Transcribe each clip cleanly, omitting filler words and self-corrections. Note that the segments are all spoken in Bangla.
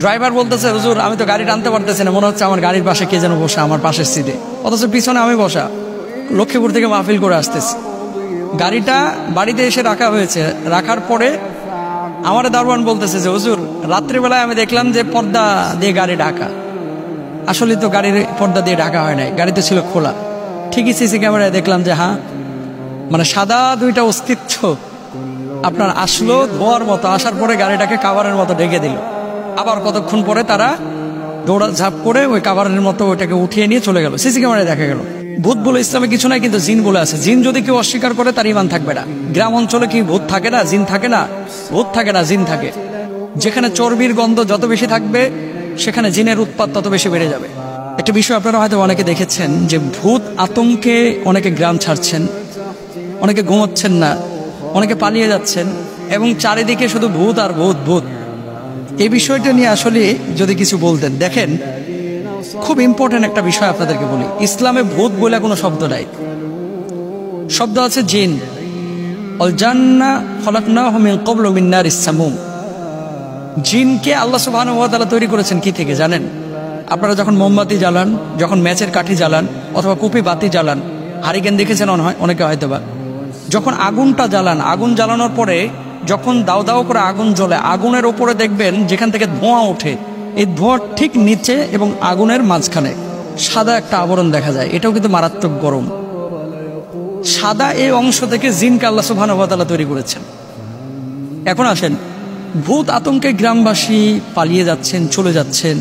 ড্রাইভার বলতেছে, হুজুর আমি তো গাড়ি টানতে পারতেছি না, মনে হচ্ছে আমার গাড়ির পাশে কে যেন বসা, আমার পাশের সিটে, অথচ পিছনে আমি বসা, লক্ষ্মীপুর থেকে মাহফিল করে আসতেছি। গাড়িটা বাড়িতে এসে রাখা হয়েছে, রাখার পরে আমার দারোয়ান বলতেছে যে হুজুর রাত্রিবেলায় আমি দেখলাম যে পর্দা দিয়ে গাড়ি ঢাকা। আসলে তো গাড়ির পর্দা দিয়ে ঢাকা হয় নাই, গাড়িতে ছিল খোলা। ঠিকই সিসি ক্যামেরায় দেখলাম যে হ্যাঁ, মানে সাদা দুইটা অস্তিত্ব আপনার আসলো ধোয়ার মতো, আসার পরে গাড়িটাকে কাভারের মতো ঢেকে দিল। আবার কতক্ষণ পরে তারা দৌড়া ঝাঁপ করে ওই কাভারের মতো ওইটাকে উঠিয়ে নিয়ে চলে গেল। সিসি ক্যামেরায় দেখা গেল। ভূত বলে ইসলামে কিছু নাই, কিন্তু জিন বলে আছে। জিন যদি কেউ অস্বীকার করে তার ইমান থাকবে না। গ্রাম অঞ্চলে কি ভূত থাকে না, জিন থাকে না? ভূত থাকে না, জিন থাকে। যেখানে চর্বির গন্ধ যত বেশি থাকবে সেখানে জিনের উৎপাত তত বেশি বেড়ে যাবে। একটা বিষয় আপনারা হয়তো অনেকে দেখেছেন যে ভূত আতঙ্কে অনেকে গ্রাম ছাড়ছেন, অনেকে ঘুমোচ্ছেন না, অনেকে পালিয়ে যাচ্ছেন, এবং চারিদিকে শুধু ভূত আর ভূত ভূত। এই বিষয়টা নিয়ে আসলে যদি কিছু বলতেন। দেখেন, খুব ইম্পর্টেন্ট একটা বিষয় আপনাদেরকে বলি। ইসলামে ভূত বলে কোনো শব্দ নাই, শব্দ আছে জিন। অল জান্না খলাকনাহু মিন ক্বাবলু মিন নারিস সামুম। জিনকে আল্লাহ সুবহানাহু ওয়া তাআলা তৈরি করেছেন কি থেকে জানেন? আপনারা যখন মোমবাতি জ্বালান, যখন ম্যাচের কাঠি জ্বালান, অথবা কুপি বাতি জ্বালান, হারিকেন দেখেছেন অনেকে হয়তোবা, যখন আগুনটা জ্বালান, আগুন জ্বালানোর পরে যখন দাও দাও করে আগুন জ্বলে, আগুনের ওপরে দেখবেন যেখান থেকে ধোঁয়া ওঠে, এই ধোঁয়ার ঠিক নিচে এবং আগুনের মাঝখানে সাদা একটা আবরণ দেখা যায়। এটাও কিন্তু মারাত্মক গরম। সাদা এই অংশ থেকে জিনকে আল্লাহ সুবহানাহু ওয়া তাআলা তৈরি করেছেন। এখন আসেন, ভূত আতঙ্কে গ্রামবাসী পালিয়ে যাচ্ছেন, চলে যাচ্ছেন।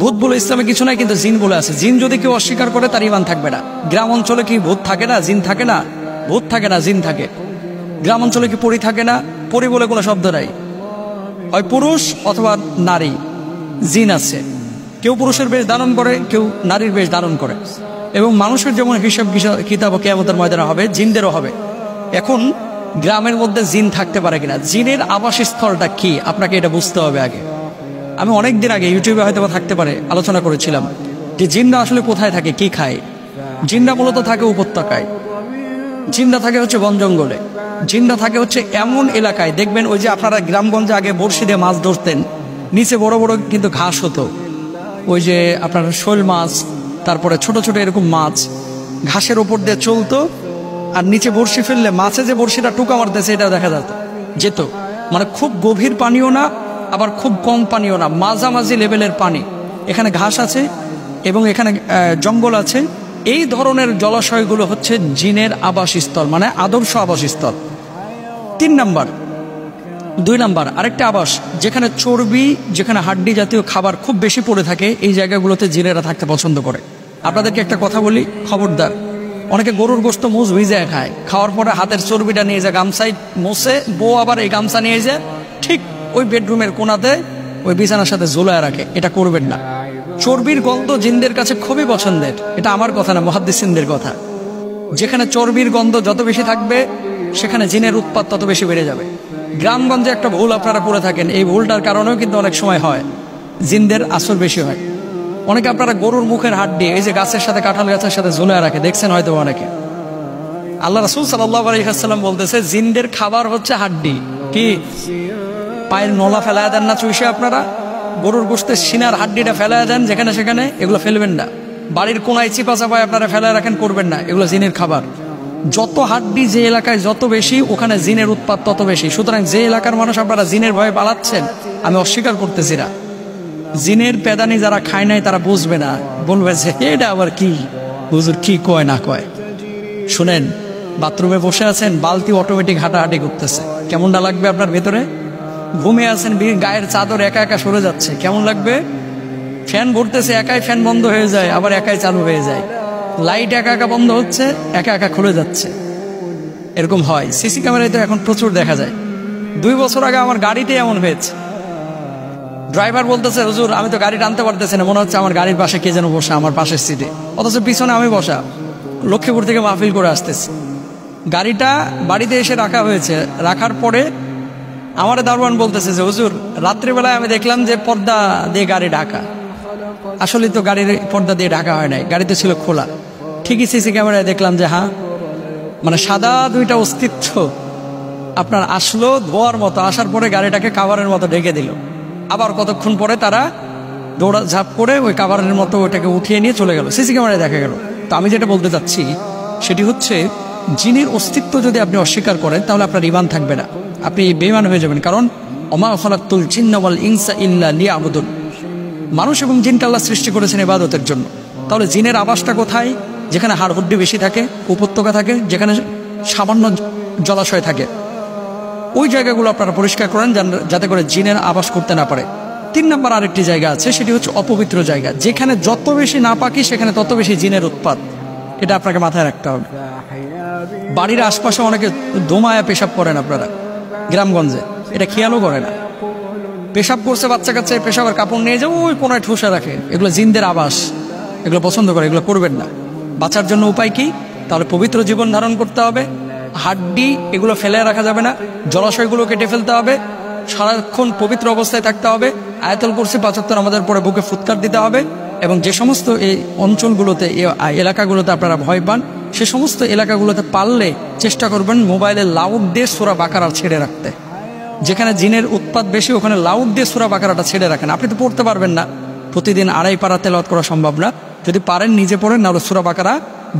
ভূত বলে ইসলামে কিছু নাই, কিন্তু জিন বলে আছে। জিন যদি কেউ অস্বীকার করে তার ইমান থাকবে না। গ্রাম অঞ্চলে কি ভূত থাকে না, জিন থাকে না? ভূত থাকে না, জিন থাকে। গ্রাম অঞ্চলে কি পরী থাকে না? পরী বলে কোনো শব্দ নাই। হয় পুরুষ অথবা নারী, জিন আছে। কেউ পুরুষের বেশ ধারণ করে, কেউ নারীর বেশ ধারণ করে। এবং মানুষের যেমন হিসাব কিতাব কিয়ামতের ময়দানে হবে, জিনদেরও হবে। এখন গ্রামের মধ্যে জিন থাকতে পারে কিনা, জিনের আবাসস্থলটা কি, আপনাকে এটা বুঝতে হবে আগে। আমি অনেক দিন আগে ইউটিউবে হয়তো থাকতে পারে আলোচনা করেছিলাম যে জিনরা আসলে কোথায় থাকে, কি খায়। জিনরা মূলত থাকে উপত্যকায়, জিনরা থাকে হচ্ছে বন জঙ্গলে, জিনরা থাকে হচ্ছে এমন এলাকায়, দেখবেন ওই যে আপনারা গ্রামগঞ্জে আগে বড়শি দিয়ে মাছ ধরতেন, নিচে বড় বড় কিন্তু ঘাস হতো, ওই যে আপনার শোল মাছ, তারপরে ছোট ছোট এরকম মাছ ঘাসের ওপর দিয়ে চলতো, আর নিচে বড়শি ফেললে মাছে যে বড়শিটা টুকা মারতেছে এটা দেখা যেত। মানে খুব গভীর পানিও না, আবার খুব কম পানিও না, মাঝামাঝি লেভেলের পানি। এখানে ঘাস আছে এবং এখানে জঙ্গল আছে। এই ধরনের জলাশয়গুলো হচ্ছে জিনের আবাসস্থল, মানে আদর্শ আবাসস্থল। 3 নাম্বার। 2 নাম্বার আরেকটা আবাস, যেখানে চর্বি, যেখানে হাড্ডি জাতীয় খাবার খুব বেশি পড়ে থাকে, এই জায়গাগুলোতে জিনেরা থাকতে পছন্দ করে। আপনাদেরকে একটা কথা বলি, খবরদার। অনেকে গরুর গোশত মুজ ভিজায় খায়, খাওয়ার পরে হাতের চর্বিটা নিয়ে যায় গামছায় মোছে, বউ আবার এই গামছা নিয়ে যায় ঠিক ওই বেডরুমের কোনাতে ওই বিছানার সাথে ঝুলায় রাখে। এটা করবেন না। চর্বির গন্ধ জিনদের কাছে খুবই পছন্দের। এটা আমার কথা না, মুহাদ্দিসিনদের কথা। যেখানে চর্বির গন্ধ যত বেশি থাকবে সেখানে জিনের উৎপাত তত বেশি বেড়ে যাবে। গ্রামগঞ্জে একটা ভুল আপনারা করে থাকেন, এই ভুলটার কারণেও কিন্তু অনেক সময় হয় জিনদের আসর বেশি হয়। অনেকে আপনারা গরুর মুখের হাড্ডি এই যে গাছের সাথে, কাঁঠাল গাছের সাথে ঝুলায় রাখে, দেখছেন হয়তো অনেকে। আল্লাহ রাসূল সাল্লাল্লাহু আলাইহি ওয়াসাল্লাম বলতেছে জিনদের খাবার হচ্ছে হাড্ডি। কি পায়ের নলা ফেলায় দেন না চুইসে? আপনারা গরুর গোশতের সিনার হাড্ডিটা ফেলায় দেন যেখানে সেখানে, এগুলো ফেলবেন না। বাড়ির কোনায় চিপা চাপায় আপনারা ফেলায় রাখেন, করবেন না। এগুলো জিনের খাবার। যত হাড্ডি যে এলাকায় যত বেশি, ওখানে জিনের উৎপাত তত বেশি। সুতরাং যে এলাকার মানুষ আপনারা জিনের ভয়ে পালাচ্ছেন, আমি অস্বীকার করতেছি না। জিনের পেদানি যারা খায় নাই তারা বুঝবে না, বলবে যে এটা আবার কি হুজুর, কি কয় না কয়। শুনেন, বাথরুমে বসে আছেন, বালতি অটোমেটিক হাঁটাহাঁটি করতেছে, কেমনটা লাগবে আপনার ভেতরে? ঘুমিয়ে আছেন, গায়ের চাদর একা একা সরে যাচ্ছে, কেমন লাগবে? ফ্যান ঘুরতেছে, একাই ফ্যান বন্ধ হয়ে যায়, আবার একাই চালু হয়ে যায়। লাইট একা একা বন্ধ হচ্ছে, একা একা খুলে যাচ্ছে। এরকম হয়। সিসি ক্যামেরায় তো এখন প্রচুর দেখা যায়। 2 বছর আগে আমার গাড়িতে এমন হয়েছে। ড্রাইভার বলতেছে, হুজুর আমি তো গাড়ি টানতে পারতেছি না, মনে হচ্ছে আমার গাড়ির পাশে কে যেন বসা, আমার পাশের সিটে, অথচ পিছনে আমি বসা, লক্ষ্মীপুর থেকে মাহফিল করে আসতেছি। গাড়িটা বাড়িতে এসে রাখা হয়েছে, রাখার পরে আমার দারোয়ান বলতেছে যে হুজুর রাত্রিবেলায় আমি দেখলাম যে পর্দা দিয়ে গাড়ি ঢাকা। আসলে তো গাড়ির পর্দা দিয়ে ঢাকা হয় নাই, গাড়িতে ছিল খোলা। ঠিকই সিসি ক্যামেরায় দেখলাম যে হ্যাঁ, মানে সাদা দুইটা অস্তিত্ব আপনার আসলো ধোয়ার মতো, আসার পরে গাড়িটাকে কাভারের মতো ঢেকে দিল। আবার কতক্ষণ পরে তারা দৌড়া ঝাঁপ করে ওই কাভারের মতো ওটাকে উঠিয়ে নিয়ে চলে গেল, সিসি ক্যামেরায় দেখা গেল। তো আমি যেটা বলতে চাচ্ছি সেটি হচ্ছে, জিনের অস্তিত্ব যদি আপনি অস্বীকার করেন তাহলে আপনার ঈমান থাকবে না, আপনি বেঈমান হয়ে যাবেন। কারণ ওমা খালাকতুল জিন্না ওয়াল ইনসা ইল্লা লিয়াবুদুন, মানুষ এবং জিনকে আল্লাহ সৃষ্টি করেছেন ইবাদতের জন্য। তাহলে জিনের আবাসটা কোথায়? যেখানে হাড়হুড্ডি বেশি থাকে, উপত্যকা থাকে, যেখানে সামান্য জলাশয় থাকে, ওই জায়গাগুলো আপনারা পরিষ্কার করেন যাতে করে জিনের আবাস করতে না পারে। 3 নম্বর আরেকটি জায়গা আছে, সেটি হচ্ছে অপবিত্র জায়গা, যেখানে যত বেশি নাপাকি সেখানে তত বেশি জিনের উৎপাত। এটা আপনাকে মাথায় রাখতে হবে। বাড়ির আশপাশে অনেকে দোমায়া পেশাব করেন আপনারা গ্রামগঞ্জে, এটা খেয়ালও করে না। পেশাব করছে বাচ্চা কাচ্চা, পেশাবের কাপড় নিয়ে যাও ওই কোনায় ঠুসা রাখে, এগুলো জিনদের আবাস, এগুলো পছন্দ করে, এগুলো করবেন না। বাঁচার জন্য উপায় কি? তাহলে পবিত্র জীবন ধারণ করতে হবে, হাড্ডি এগুলো ফেলে রাখা যাবে না, জলাশয়গুলো কেটে ফেলতে হবে, সারাক্ষণ পবিত্র অবস্থায় থাকতে হবে, আয়াতুল কুরসি 5 ওয়াক্ত আমাদের পরে বুকে ফুৎকার দিতে হবে। এবং যে সমস্ত এই অঞ্চলগুলোতে, এই এলাকাগুলোতে আপনারা ভয় পান, সে সমস্ত এলাকাগুলোতে পারলে চেষ্টা করবেন মোবাইলে লাউড দিয়ে সূরা বাকারা ছেড়ে রাখতে। যেখানে জিনের উৎপাত বেশি ওখানে লাউড দিয়ে সূরা বাকারাটা ছেড়ে রাখেন। আপনি তো পড়তে পারবেন না, প্রতিদিন 2.5 পারা তেলাওয়াত করা সম্ভব না, যদি পারেন নিজে পড়েন, না সূরা বাকারা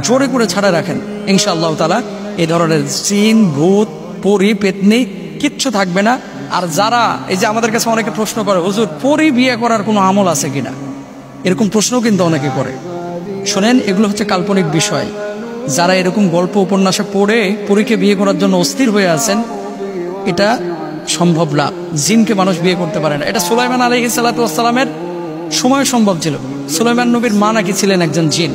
জোরে করে ছাড়া রাখেন। ইনশাআল্লাহ তাআলা এই ধরনের জিন, ভূত, পরী, পেতনি কিচ্ছু থাকবে না। আর যারা এই যে আমাদের কাছে অনেকে প্রশ্ন করে, হুজুর পরী বিয়ে করার কোনো আমল আছে কিনা, এরকম প্রশ্নও কিন্তু অনেকে করে। শোনেন, এগুলো হচ্ছে কাল্পনিক বিষয়। যারা এরকম গল্প উপন্যাসে পড়ে পরীকে বিয়ে করার জন্য অস্থির হয়ে আছেন, এটা সম্ভব না। জিনকে মানুষ বিয়ে করতে পারে না। এটা সুলাইমান আলাইহিস সালাতু ওয়াস সালামের সময় সম্ভব ছিল। সুলাইমান নবীর মা নাকি ছিলেন একজন জিন,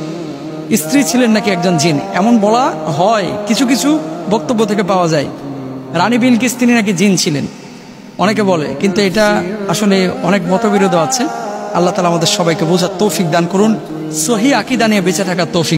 স্ত্রী ছিলেন নাকি একজন জিন, এমন বলা হয়, কিছু কিছু বক্তব্য থেকে পাওয়া যায়। রানী বিলকিস তিনি নাকি জিন ছিলেন, অনেকে বলে, কিন্তু এটা আসলে অনেক মতবিরোধ আছে। আল্লাহ তাআলা আমাদের সবাইকে বোঝার তৌফিক দান করুন, সহিহ আকীদা নিয়ে বেঁচে থাকার তৌফিক।